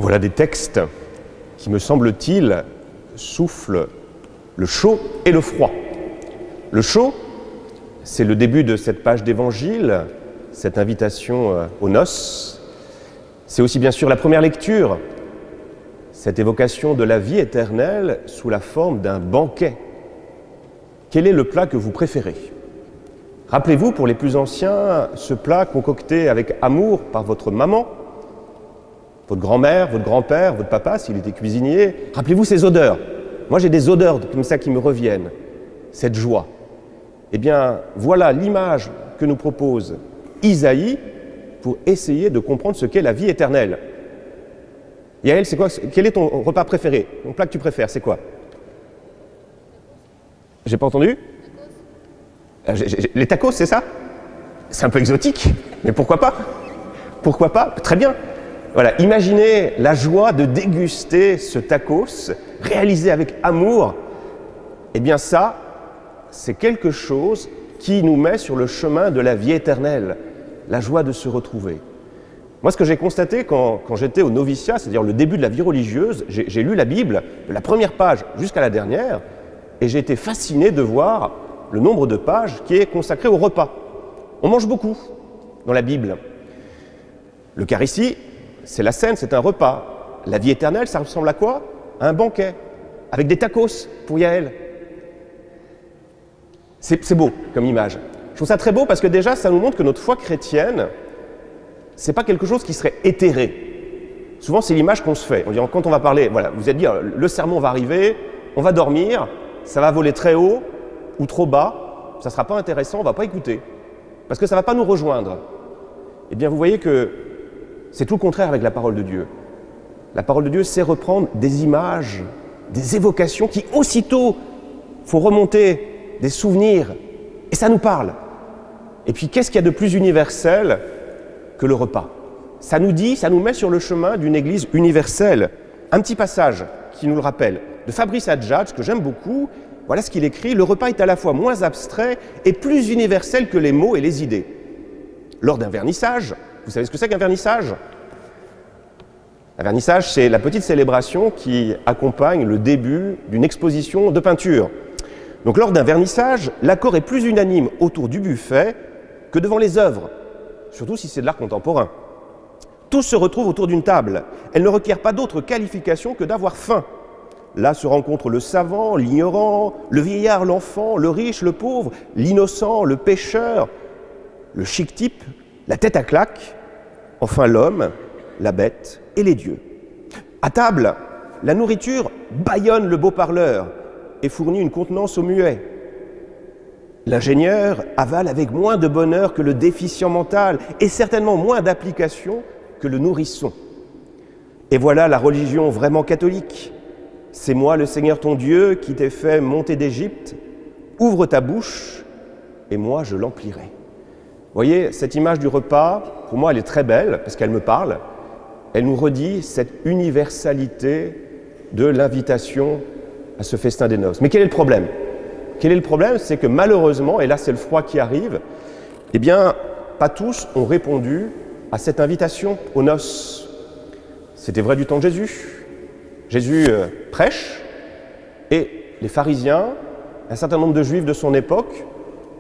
Voilà des textes qui, me semble-t-il, soufflent le chaud et le froid. Le chaud, c'est le début de cette page d'évangile, cette invitation aux noces. C'est aussi bien sûr la première lecture, cette évocation de la vie éternelle sous la forme d'un banquet. Quel est le plat que vous préférez? Rappelez-vous, pour les plus anciens, ce plat concocté avec amour par votre maman, votre grand-mère, votre grand-père, votre papa, s'il était cuisinier. Rappelez-vous ces odeurs. Moi, j'ai des odeurs comme ça qui me reviennent. Cette joie. Eh bien, voilà l'image que nous propose Isaïe pour essayer de comprendre ce qu'est la vie éternelle. Yael, c'est quoi? Quel est ton repas préféré? Ton plat que tu préfères, c'est quoi? J'ai pas entendu? Les tacos, c'est ça? C'est un peu exotique, mais pourquoi pas? Pourquoi pas? Très bien. Voilà, imaginez la joie de déguster ce tacos réalisé avec amour. Eh bien ça, c'est quelque chose qui nous met sur le chemin de la vie éternelle, la joie de se retrouver. Moi, ce que j'ai constaté quand j'étais au noviciat, c'est-à-dire le début de la vie religieuse, j'ai lu la Bible, de la première page jusqu'à la dernière, et j'ai été fasciné de voir le nombre de pages qui est consacré au repas. On mange beaucoup dans la Bible. L'Eucharistie, c'est la scène, c'est un repas. La vie éternelle, ça ressemble à quoi? À un banquet, avec des tacos pour Yael. C'est beau comme image. Je trouve ça très beau parce que déjà, ça nous montre que notre foi chrétienne, c'est pas quelque chose qui serait éthéré. Souvent, c'est l'image qu'on se fait. On dit, quand on va parler, voilà, vous êtes dit, le sermon va arriver, on va dormir, ça va voler très haut ou trop bas, ça sera pas intéressant, on va pas écouter. Parce que ça va pas nous rejoindre. Eh bien, vous voyez que c'est tout le contraire avec la parole de Dieu. La parole de Dieu sait reprendre des images, des évocations qui aussitôt font remonter des souvenirs, et ça nous parle. Et puis, qu'est-ce qu'il y a de plus universel que le repas? Ça nous dit, ça nous met sur le chemin d'une église universelle. Un petit passage qui nous le rappelle, de Fabrice Adjadj, que j'aime beaucoup. Voilà ce qu'il écrit: le repas est à la fois moins abstrait et plus universel que les mots et les idées. Lors d'un vernissage, vous savez ce que c'est qu'un vernissage? Un vernissage, c'est la petite célébration qui accompagne le début d'une exposition de peinture. Donc lors d'un vernissage, l'accord est plus unanime autour du buffet que devant les œuvres, surtout si c'est de l'art contemporain. Tous se retrouvent autour d'une table. Elle ne requiert pas d'autre qualification que d'avoir faim. Là se rencontrent le savant, l'ignorant, le vieillard, l'enfant, le riche, le pauvre, l'innocent, le pécheur, le chic type, la tête à claque, enfin l'homme, la bête et les dieux. À table, la nourriture bâillonne le beau parleur et fournit une contenance aux muets. L'ingénieur avale avec moins de bonheur que le déficient mental et certainement moins d'application que le nourrisson. Et voilà la religion vraiment catholique. C'est moi, le Seigneur ton Dieu, qui t'ai fait monter d'Égypte. Ouvre ta bouche et moi je l'emplirai. Vous voyez, cette image du repas, pour moi, elle est très belle parce qu'elle me parle. Elle nous redit cette universalité de l'invitation à ce festin des noces. Mais quel est le problème? Quel est le problème? C'est que malheureusement, et là c'est le froid qui arrive, eh bien, pas tous ont répondu à cette invitation aux noces. C'était vrai du temps de Jésus. Jésus prêche et les pharisiens, un certain nombre de juifs de son époque,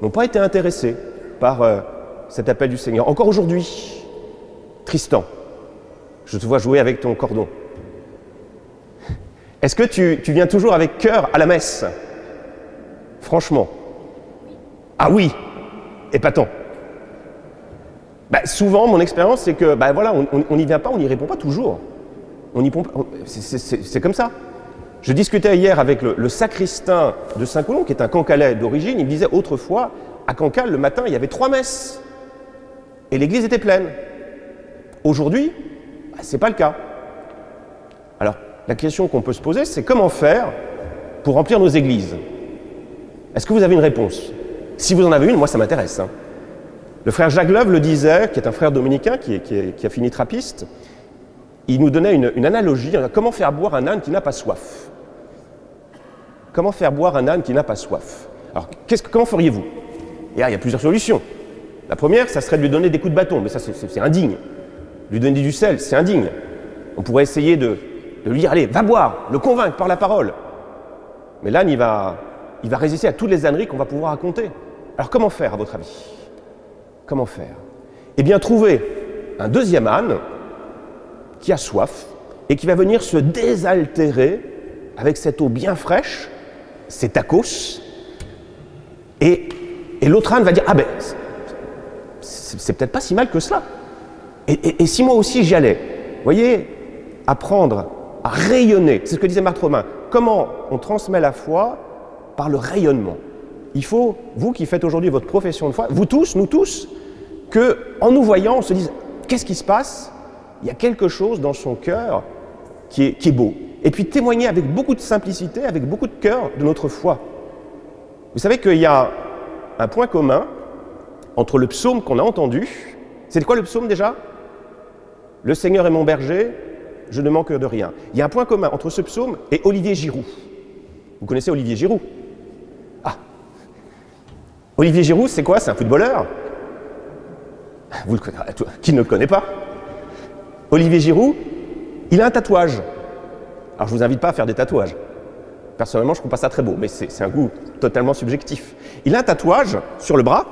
n'ont pas été intéressés par cet appel du Seigneur. Encore aujourd'hui, Tristan, je te vois jouer avec ton cordon. Est-ce que tu viens toujours avec cœur à la messe? Franchement. Ah oui, épatant. Souvent, mon expérience, c'est que voilà, on n'y vient pas, on n'y répond pas toujours. C'est comme ça. Je discutais hier avec le sacristain de Saint-Colomb, qui est un Cancalais d'origine. Il me disait autrefois, à Cancale, le matin, il y avait 3 messes. Et l'église était pleine. Aujourd'hui, ce n'est pas le cas. Alors, la question qu'on peut se poser, c'est comment faire pour remplir nos églises? Est-ce que vous avez une réponse? Si vous en avez une, moi ça m'intéresse. Le frère Jacques Leuve le disait, qui est un frère dominicain qui a fini trappiste. Il nous donnait une analogie. Comment faire boire un âne qui n'a pas soif? Comment faire boire un âne qui n'a pas soif? Alors, comment feriez-vous? Et là, il y a plusieurs solutions. La première, ça serait de lui donner des coups de bâton, mais ça c'est indigne. Lui donner du sel, c'est indigne. On pourrait essayer de lui dire, allez, va boire, le convaincre par la parole. Mais l'âne, il va résister à toutes les âneries qu'on va pouvoir raconter. Alors comment faire, à votre avis? Comment faire? Eh bien, trouver un deuxième âne qui a soif et qui va venir se désaltérer avec cette eau bien fraîche, ces tacos, et l'autre âne va dire, ah ben, c'est peut-être pas si mal que cela. Et si moi aussi j'y allais, vous voyez, apprendre à rayonner, c'est ce que disait Marthe Romain, comment on transmet la foi par le rayonnement. Il faut, vous qui faites aujourd'hui votre profession de foi, vous tous, nous tous, qu'en nous voyant, on se dise, qu'est-ce qui se passe? Il y a quelque chose dans son cœur qui est beau. Et puis témoigner avec beaucoup de simplicité, avec beaucoup de cœur de notre foi. Vous savez qu'il y a un point commun entre le psaume qu'on a entendu. C'était quoi le psaume déjà? Le Seigneur est mon berger, je ne manque de rien. Il y a un point commun entre ce psaume et Olivier Giroud. Vous connaissez Olivier Giroud? Ah, Olivier Giroud, c'est quoi? C'est un footballeur. Vous le connaissez, qui ne le connaît pas? Olivier Giroud, il a un tatouage. Alors je ne vous invite pas à faire des tatouages. Personnellement, je ne trouve pas ça très beau, mais c'est un goût totalement subjectif. Il a un tatouage sur le bras,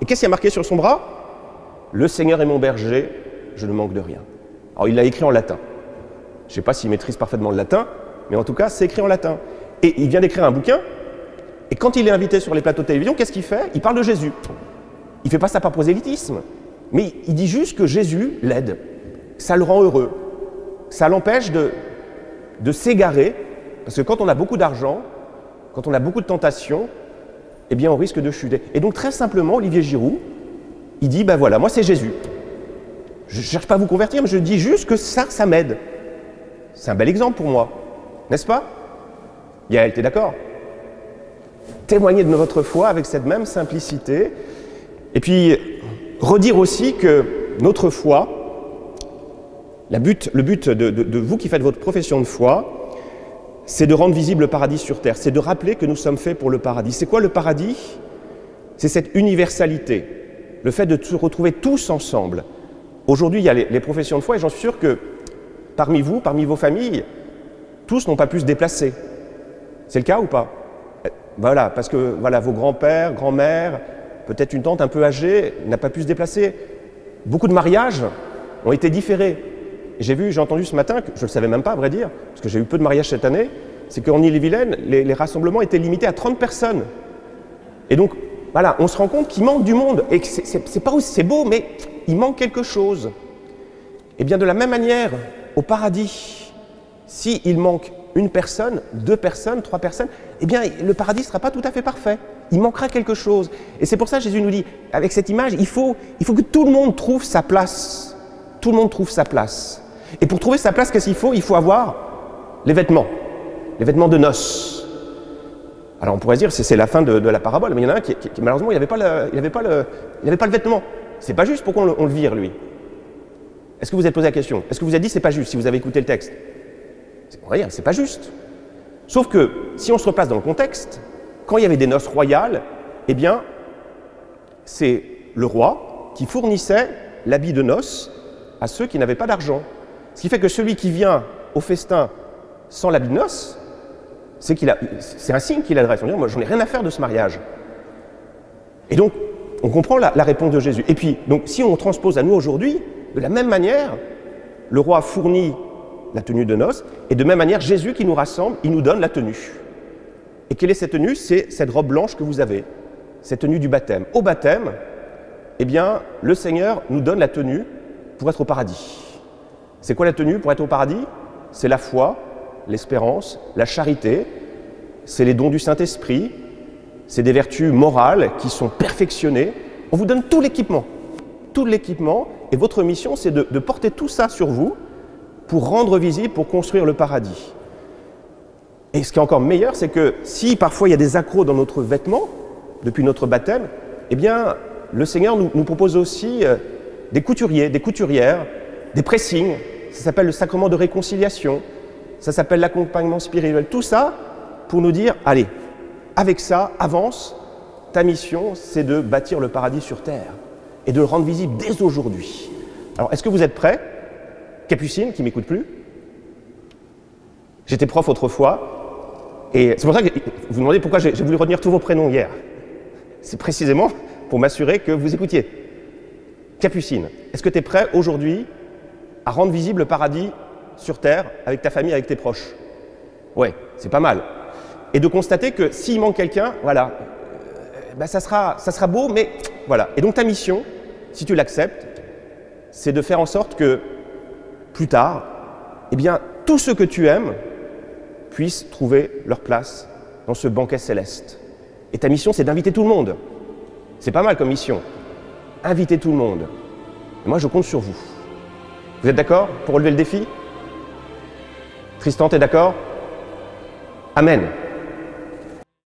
et qu'est-ce qu'il y a marqué sur son bras? Le Seigneur est mon berger, je ne manque de rien. Alors il l'a écrit en latin. Je ne sais pas s'il maîtrise parfaitement le latin, mais en tout cas, c'est écrit en latin. Et il vient d'écrire un bouquin, et quand il est invité sur les plateaux de télévision, qu'est-ce qu'il fait? Il parle de Jésus. Il ne fait pas ça par prosélytisme, mais il dit juste que Jésus l'aide. Ça le rend heureux. Ça l'empêche de s'égarer, parce que quand on a beaucoup d'argent, quand on a beaucoup de tentations, eh bien on risque de chuter. Et donc très simplement, Olivier Giroud, il dit, ben voilà, moi c'est Jésus. Je ne cherche pas à vous convertir, mais je dis juste que ça m'aide. C'est un bel exemple pour moi, n'est-ce pas? Yael, t'es d'accord? Témoigner de votre foi avec cette même simplicité, et puis redire aussi que notre foi, le but de vous qui faites votre profession de foi, c'est de rendre visible le paradis sur terre, c'est de rappeler que nous sommes faits pour le paradis. C'est quoi le paradis? C'est cette universalité, le fait de se retrouver tous ensemble. Aujourd'hui, il y a les professions de foi, et j'en suis sûr que parmi vous, parmi vos familles, tous n'ont pas pu se déplacer. C'est le cas ou pas? Voilà, parce que voilà, vos grands-pères, grand-mères, peut-être une tante un peu âgée, n'a pas pu se déplacer. Beaucoup de mariages ont été différés. J'ai entendu ce matin, que je ne le savais même pas à vrai dire, parce que j'ai eu peu de mariages cette année, c'est qu'en Ille-et-Vilaine, les rassemblements étaient limités à 30 personnes. Et donc, voilà, on se rend compte qu'il manque du monde, et que c'est pas aussi c'est beau, mais il manque quelque chose. Et bien de la même manière, au paradis, s'il manque une personne, 2 personnes, 3 personnes, eh bien le paradis ne sera pas tout à fait parfait. Il manquera quelque chose. Et c'est pour ça que Jésus nous dit, avec cette image, il faut que tout le monde trouve sa place. Tout le monde trouve sa place. Et pour trouver sa place, qu'est-ce qu'il faut? Il faut avoir les vêtements de noces. Alors on pourrait dire c'est la fin de la parabole, mais il y en a un qui malheureusement il n'avait pas le vêtement. C'est pas juste, pourquoi on le vire lui? Est-ce que vous êtes posé la question? Est-ce que vous avez dit c'est pas juste si vous avez écouté le texte? On va dire c'est pas juste. Sauf que si on se replace dans le contexte, quand il y avait des noces royales, eh bien c'est le roi qui fournissait l'habit de noces à ceux qui n'avaient pas d'argent. Ce qui fait que celui qui vient au festin sans l'habit de noces, c'est un signe qu'il adresse. On dit, moi, j'en ai rien à faire de ce mariage. Et donc, on comprend la réponse de Jésus. Et puis, donc, si on transpose à nous aujourd'hui, de la même manière, le roi fournit la tenue de noces, et de même manière, Jésus qui nous rassemble, il nous donne la tenue. Et quelle est cette tenue? C'est cette robe blanche que vous avez, cette tenue du baptême. Au baptême, eh bien, le Seigneur nous donne la tenue pour être au paradis. C'est quoi la tenue pour être au paradis? C'est la foi, l'espérance, la charité, c'est les dons du Saint-Esprit, c'est des vertus morales qui sont perfectionnées. On vous donne tout l'équipement, et votre mission, c'est de porter tout ça sur vous pour rendre visible, pour construire le paradis. Et ce qui est encore meilleur, c'est que si parfois il y a des accros dans notre vêtement, depuis notre baptême, eh bien, le Seigneur nous propose aussi des couturiers, des couturières, des pressings. Ça s'appelle le sacrement de réconciliation, ça s'appelle l'accompagnement spirituel. Tout ça pour nous dire, allez, avec ça, avance, ta mission, c'est de bâtir le paradis sur terre et de le rendre visible dès aujourd'hui. Alors, est-ce que vous êtes prêts? Capucine, qui ne m'écoute plus, J'étais prof autrefois, et c'est pour ça que vous vous demandez pourquoi j'ai voulu retenir tous vos prénoms hier. C'est précisément pour m'assurer que vous écoutiez. Capucine, est-ce que tu es prêt aujourd'hui à rendre visible le paradis sur Terre avec ta famille, avec tes proches? Ouais, c'est pas mal. Et de constater que s'il manque quelqu'un, voilà, ça sera beau, mais voilà. Et donc ta mission, si tu l'acceptes, c'est de faire en sorte que plus tard, eh bien, tous ceux que tu aimes puissent trouver leur place dans ce banquet céleste. Et ta mission, c'est d'inviter tout le monde. C'est pas mal comme mission. Inviter tout le monde. Et moi, je compte sur vous. Vous êtes d'accord pour relever le défi? Tristan, t'es d'accord? Amen.